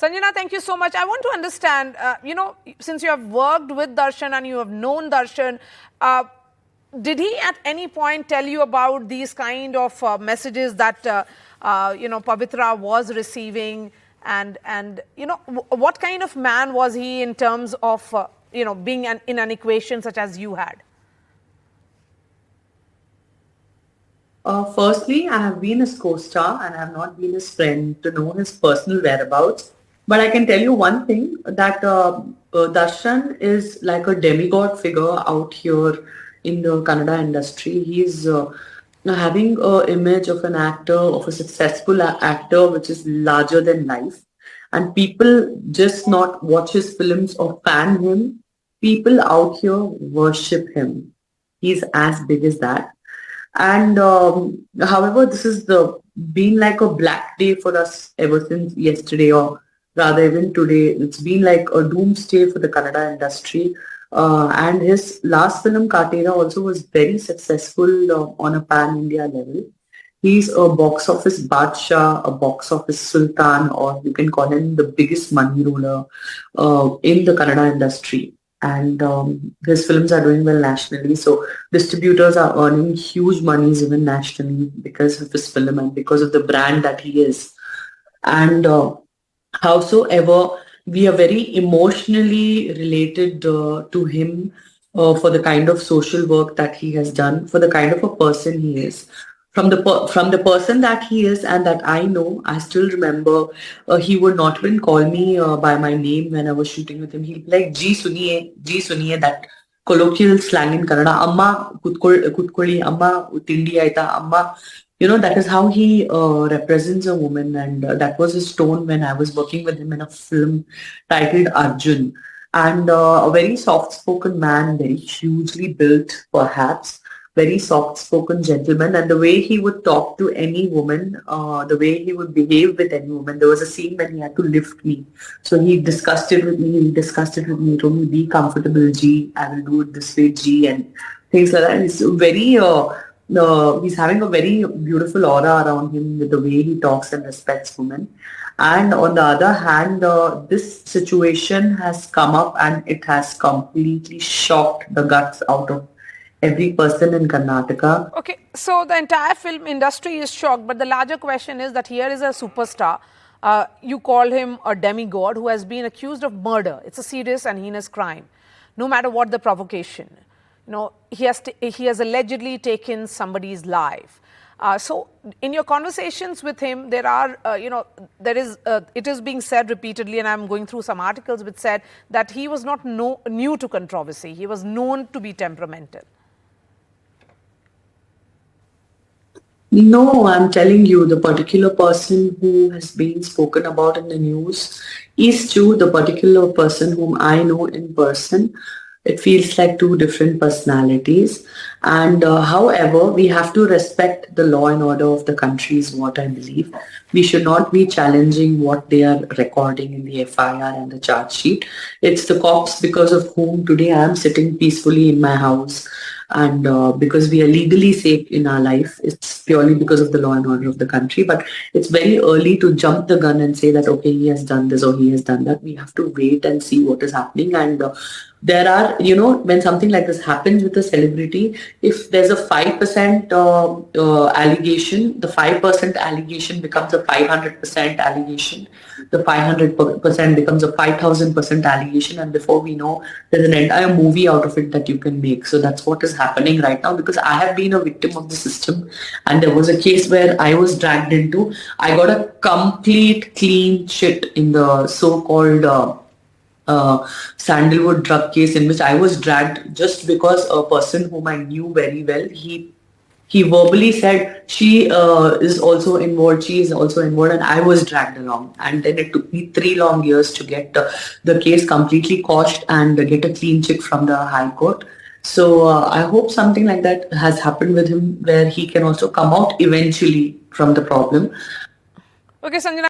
Sanjjanaa, thank you so much. I want to understand, since you have worked with Darshan and you have known Darshan, did he at any point tell you about these kind of messages that, Pavithra was receiving? And what kind of man was he in terms of, being in an equation such as you had? Firstly, I have been his co-star and I have not been his friend to know his personal whereabouts. But I can tell you one thing, that Darshan is like a demigod figure out here in the Kannada industry. He's having an image of an actor, of a successful actor, which is larger than life. And people just not watch his films or fan him. People out here worship him. He's as big as that. And however, this is the been like a black day for us ever since yesterday, or rather even today. It's been like a doomsday for the Kannada industry. And his last film, Katera, also was very successful on a pan-India level. He's a box office Badshah, a box office Sultan, or you can call him the biggest money roller in the Kannada industry. And his films are doing well nationally. So distributors are earning huge monies even nationally because of his film and because of the brand that he is. And howsoever, we are very emotionally related to him for the kind of social work that he has done, for the kind of a person he is. From the person that he is and that I know, I still remember he would not even call me by my name when I was shooting with him. He'd be like, Ji suniye, that colloquial slang in Kannada, Amma kutkoli, Amma tindi aita, Amma. That is how he represents a woman, and that was his tone when I was working with him in a film titled Arjun. And a very soft-spoken man, very hugely built, perhaps, very soft-spoken gentleman, and the way he would talk to any woman, the way he would behave with any woman. There was a scene when he had to lift me. So he discussed it with me, told me, be comfortable, G, I will do it this way, G, and things like that. And it's very, he's having a very beautiful aura around him with the way he talks and respects women. And on the other hand, this situation has come up and it has completely shocked the guts out of every person in Karnataka. Okay, so the entire film industry is shocked, but the larger question is that here is a superstar. You call him a demigod who has been accused of murder. It's a serious and heinous crime, no matter what the provocation. He has allegedly taken somebody's life. So in your conversations with him, there are, it is being said repeatedly, and I'm going through some articles which said that he was not new to controversy. He was known to be temperamental. No, I'm telling you, the particular person who has been spoken about in the news is true. The particular person whom I know in person, it feels like two different personalities. And however, we have to respect the law and order of the country is what I believe. We should not be challenging what they are recording in the FIR and the charge sheet. It's the cops because of whom today I am sitting peacefully in my house. And because we are legally safe in our life, it's purely because of the law and order of the country. But it's very early to jump the gun and say that, okay, he has done this or he has done that. We have to wait and see what is happening. And there are, when something like this happens with a celebrity, if there's a 5% allegation, the 5% allegation becomes a 500% allegation. The 500% becomes a 5,000% allegation. And before we know, there's an entire movie out of it that you can make. So that's what is happening right now, because I have been a victim of the system. And there was a case where I was dragged into, I got a complete clean shit in the so-called sandalwood drug case, in which I was dragged just because a person whom I knew very well, he verbally said she is also involved, and I was dragged along. And then it took me 3 long years to get the case completely quashed and get a clean check from the High Court. So I hope something like that has happened with him, where he can also come out eventually from the problem. Okay, Sanjjanaa.